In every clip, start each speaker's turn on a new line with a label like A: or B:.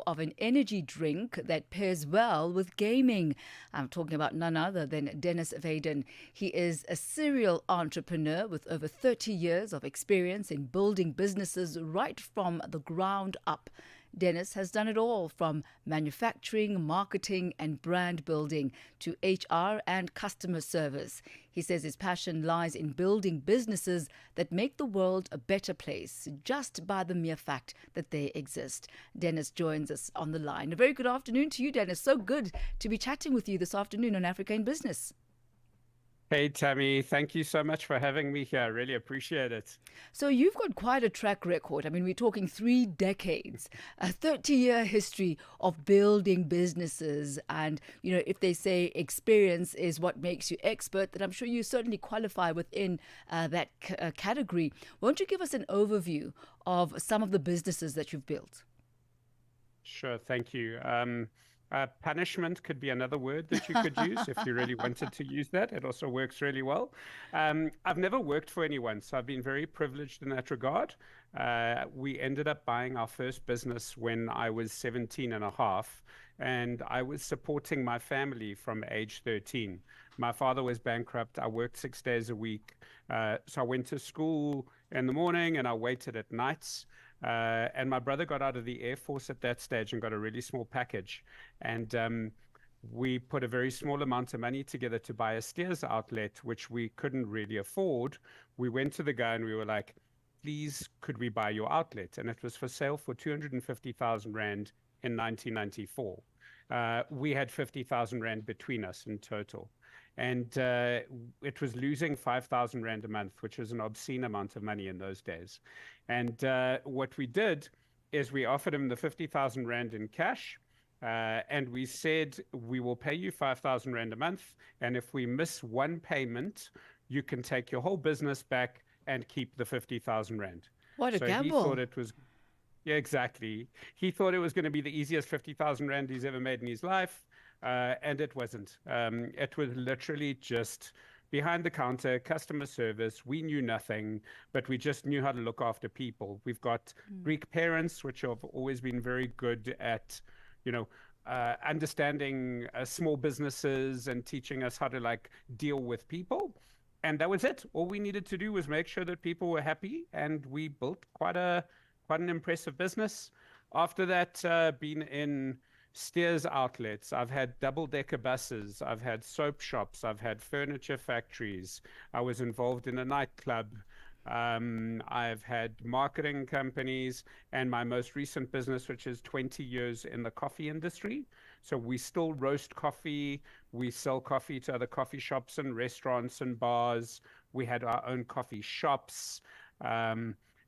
A: of an energy drink that pairs well with gaming. I'm talking about none other than Denis Vaden. He is a serial entrepreneur with over 30 years of experience in building businesses right from the ground up. Denis has done it all from manufacturing, marketing, and brand building to HR and customer service. He says his passion lies in building businesses that make the world a better place just by the mere fact that they exist. Denis joins us on the line. A very good afternoon to you, Denis. So good to be chatting with you this afternoon on Africa in Business.
B: Hey, Thami, thank you so much for having me here. I really appreciate it.
A: So you've got quite a track record. I mean, we're talking 3 decades, a 30-year history of building businesses. And, you know, if they say experience is what makes you expert, then I'm sure you certainly qualify within that category. Won't you give us an overview of some of the businesses that you've built?
B: Sure, thank you. Punishment could be another word that you could use if you really wanted to use that. It also works really well. I've never worked for anyone, so I've been very privileged in that regard. We ended up buying our first business when I was 17 and a half, and I was supporting my family from age 13. My father was bankrupt. I worked 6 days a week. So I went to school in the morning and I waited at nights. And my brother got out of the Air Force at that stage and got a really small package. And we put a very small amount of money together to buy a Steers outlet, which we couldn't really afford. We went to the guy and we were like, please, could we buy your outlet? And it was for sale for 250,000 Rand in 1994. We had 50,000 Rand between us in total. And it was losing 5,000 Rand a month, which was an obscene amount of money in those days. And what we did is we offered him the 50,000 Rand in cash. And we said, we will pay you 5,000 Rand a month. And if we miss one payment, you can take your whole business back and keep the 50,000 Rand.
A: What a gamble.
B: He thought it was, yeah, exactly. He thought it was going to be the easiest 50,000 Rand he's ever made in his life. And it wasn't. It was literally just behind the counter, customer service. We knew nothing, but we just knew how to look after people. We've got Greek parents, which have always been very good at, understanding small businesses and teaching us how to deal with people. And that was it. All we needed to do was make sure that people were happy, and we built quite an impressive business. After that, been in Steers outlets, I've had double-decker buses, I've had soap shops, I've had furniture factories, I was involved in a nightclub, I've had marketing companies, and my most recent business, which is 20 years in the coffee industry. So we still roast coffee, we sell coffee to other coffee shops and restaurants and bars, we had our own coffee shops,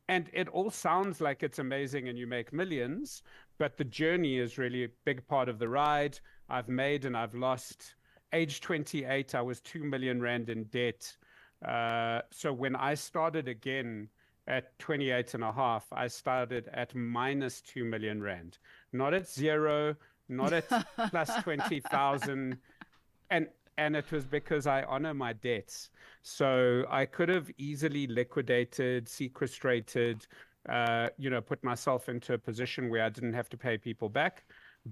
B: and it all sounds like it's amazing and you make millions, but the journey is really a big part of the ride. I've made and I've lost. Age 28, I was 2 million Rand in debt. So when I started again at 28 and a half, I started at minus 2 million Rand. Not at zero, not at plus 20,000. And it was because I honor my debts. So I could have easily liquidated, sequestrated, put myself into a position where I didn't have to pay people back.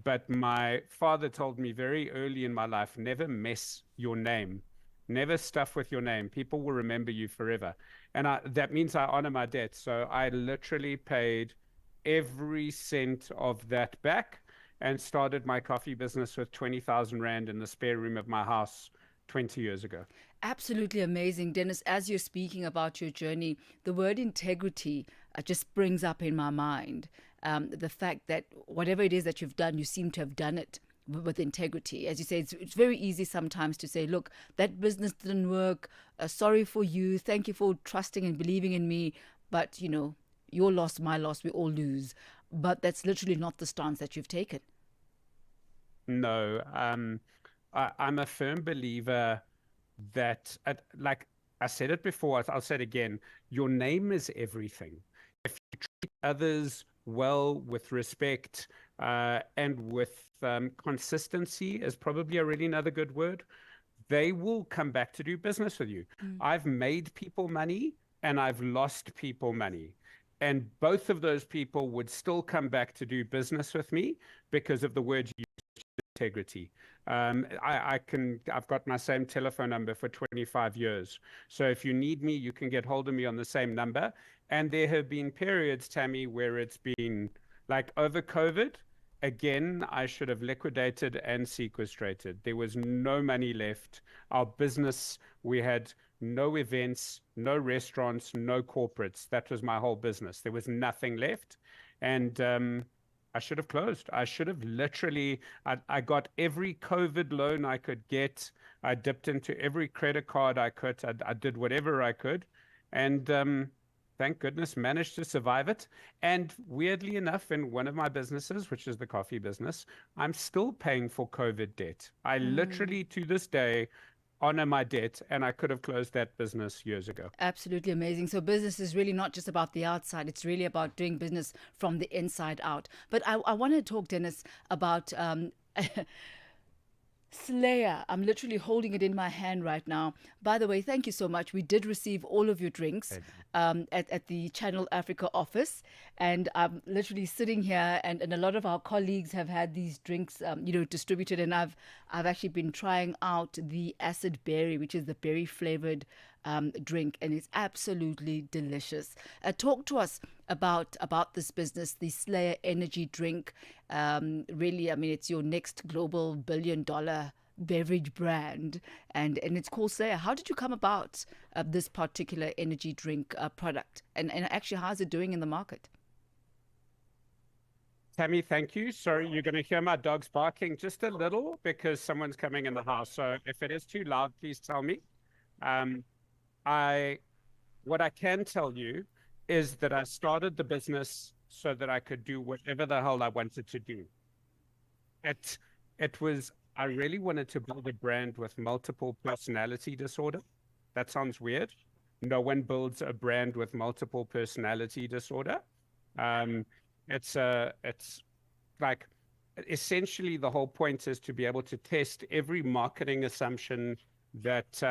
B: But my father told me very early in my life, never mess your name, never stuff with your name. People will remember you forever. And that means I honor my debts. So I literally paid every cent of that back and started my coffee business with 20,000 Rand in the spare room of my house 20 years ago.
A: Absolutely amazing. Denis, as you're speaking about your journey, the word integrity just springs up in my mind. The fact that whatever it is that you've done, you seem to have done it with integrity. As you say, it's very easy sometimes to say, look, that business didn't work. Sorry for you. Thank you for trusting and believing in me. But, your loss, my loss, we all lose. But that's literally not the stance that you've taken.
B: No, I'm a firm believer that, like I said it before, I'll say it again, your name is everything. If you treat others well, with respect, and with consistency is probably a really another good word, they will come back to do business with you. I've made people money and I've lost people money. And both of those people would still come back to do business with me because of the word integrity. I've got my same telephone number for 25 years. So if you need me, you can get hold of me on the same number. And there have been periods, Thami, where it's been like over COVID. Again, I should have liquidated and sequestrated. There was no money left. Our business, we had no events, no restaurants, no corporates. That was my whole business. There was nothing left. And I should have closed. I should have literally, I got every COVID loan I could get. I dipped into every credit card I could. I did whatever I could. And thank goodness managed to survive it. And weirdly enough, in one of my businesses, which is the coffee business, I'm still paying for COVID debt. I literally, to this day, honor my debt, and I could have closed that business years ago.
A: Absolutely amazing. So business is really not just about the outside. It's really about doing business from the inside out. But I want to talk, Denis, about Slayer. I'm literally holding it in my hand right now. By the way, thank you so much. We did receive all of your drinks at the Channel Africa office. And I'm literally sitting here, and a lot of our colleagues have had these drinks, distributed. And I've actually been trying out the acid berry, which is the berry flavored drink, and it's absolutely delicious. Talk to us about this business, the Slayer energy drink. Really, I mean, it's your next global billion-dollar beverage brand, and it's called Slayer. How did you come about this particular energy drink product, and actually, how's it doing in the market?
B: Thami, thank you. Sorry, you're going to hear my dogs barking just a little because someone's coming in the house. So if it is too loud, please tell me. What I can tell you is that I started the business so that I could do whatever the hell I wanted to do. I really wanted to build a brand with multiple personality disorder. That sounds weird. No one builds a brand with multiple personality disorder. It's like essentially the whole point is to be able to test every marketing assumption that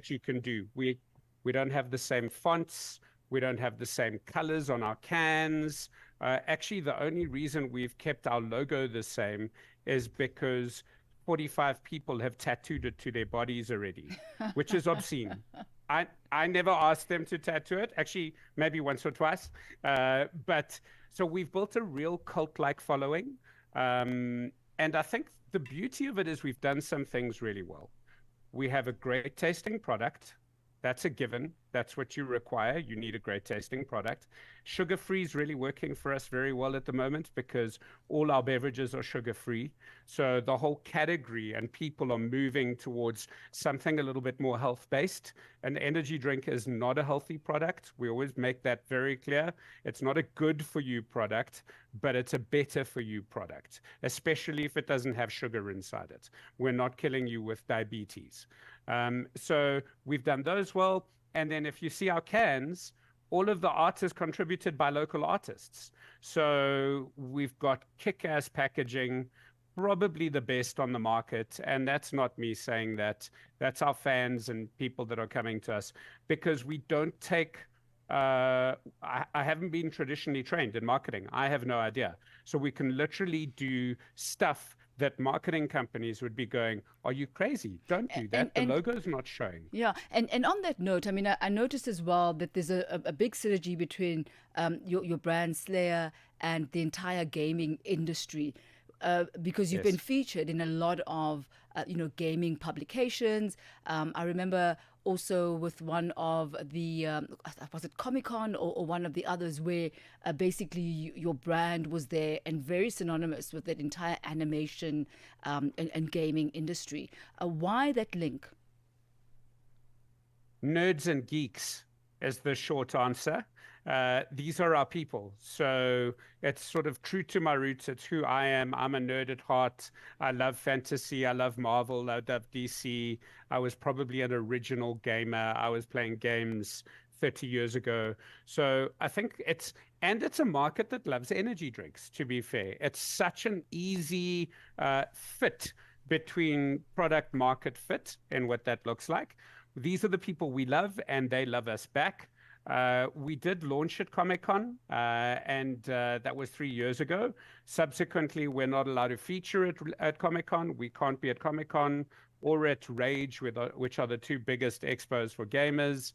B: you can do. We don't have the same fonts. We don't have the same colors on our cans. Actually, the only reason we've kept our logo the same is because 45 people have tattooed it to their bodies already, which is obscene. I never asked them to tattoo it, actually, maybe once or twice. But so we've built a real cult-like following. And I think the beauty of it is we've done some things really well. We have a great tasting product. That's a given. That's what you require. You need a great tasting product. Sugar-free is really working for us very well at the moment because all our beverages are sugar-free. So the whole category and people are moving towards something a little bit more health-based. An energy drink is not a healthy product. We always make that very clear. It's not a good-for-you product, but it's a better-for-you product, especially if it doesn't have sugar inside it. We're not killing you with diabetes. So we've done those well. And then if you see our cans, all of the art is contributed by local artists. So we've got kick-ass packaging, probably the best on the market. And that's not me saying that. That's our fans and people that are coming to us because we don't take I haven't been traditionally trained in marketing. I have no idea. So we can literally do stuff that marketing companies would be going, are you crazy? Don't do that. The logo's not showing.
A: Yeah. And on that note, I mean, I noticed as well that there's a big synergy between your brand Slayer and the entire gaming industry. Because you've been featured in a lot of, gaming publications. I remember also with one of the, was it Comic-Con or one of the others where basically your brand was there and very synonymous with that entire animation and gaming industry. Why that link?
B: Nerds and geeks is the short answer. These are our people. So it's sort of true to my roots. It's who I am. I'm a nerd at heart. I love fantasy. I love Marvel. I love DC. I was probably an original gamer. I was playing games 30 years ago. So I think it's a market that loves energy drinks, to be fair. It's such an easy fit between product market fit and what that looks like. These are the people we love and they love us back. We did launch at Comic-Con, and that was 3 years ago. Subsequently, we're not allowed to feature it at Comic-Con. We can't be at Comic-Con or at Rage, which are the two biggest expos for gamers,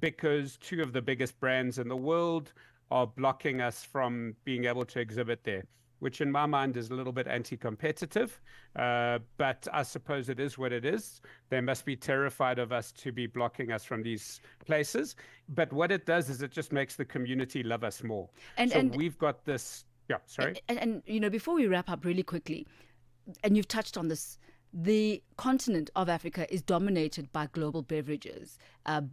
B: because two of the biggest brands in the world are blocking us from being able to exhibit there, which in my mind is a little bit anti-competitive, but I suppose it is what it is. They must be terrified of us to be blocking us from these places. But what it does is it just makes the community love us more. And we've got this, yeah, sorry.
A: And you know, before we wrap up really quickly, and you've touched on this, the continent of Africa is dominated by global beverages and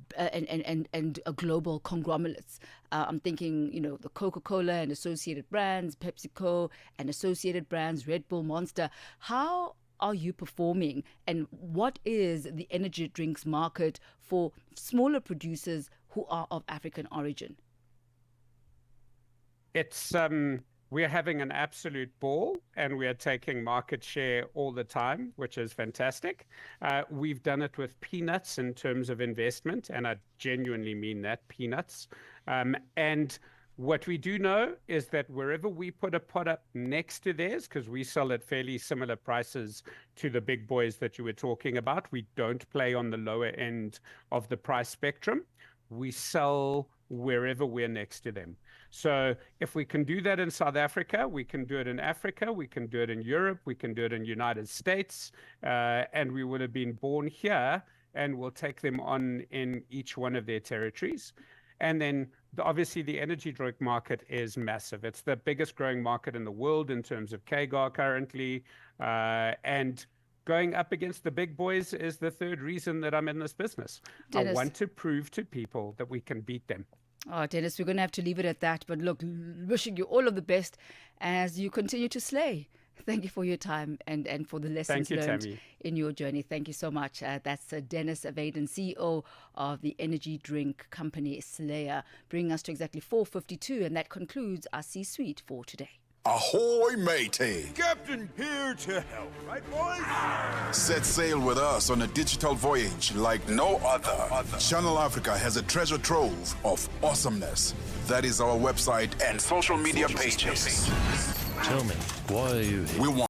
A: global conglomerates. I'm thinking, you know, the Coca-Cola and associated brands, PepsiCo and associated brands, Red Bull, Monster. How are you performing, and what is the energy drinks market for smaller producers who are of African origin?
B: It's we're having an absolute ball, and we are taking market share all the time, which is fantastic. We've done it with peanuts in terms of investment, and I genuinely mean that, peanuts. And what we do know is that wherever we put a product next to theirs, because we sell at fairly similar prices to the big boys that you were talking about, we don't play on the lower end of the price spectrum. We sell wherever we're next to them. So if we can do that in South Africa, we can do it in Africa, we can do it in Europe, we can do it in the United States, and we would have been born here, and we'll take them on in each one of their territories. And then obviously the energy drink market is massive. It's the biggest growing market in the world in terms of CAGR currently, and going up against the big boys is the third reason that I'm in this business. Dennis, I want to prove to people that we can beat them.
A: Oh, Dennis, we're going to have to leave it at that. But look, wishing you all of the best as you continue to slay. Thank you for your time and for the lessons learned
B: Thami,
A: in your journey. Thank you so much. That's Denis Vaden, CEO of the energy drink company Slayer, bringing us to exactly 4:52. And that concludes our C-Suite for today.
C: Ahoy, matey!
D: Captain here to help, right, boys?
C: Set sail with us on a digital voyage like no other. Channel Africa has a treasure trove of awesomeness. That is our website and social media pages.
E: Tell me, why are you here?
C: We want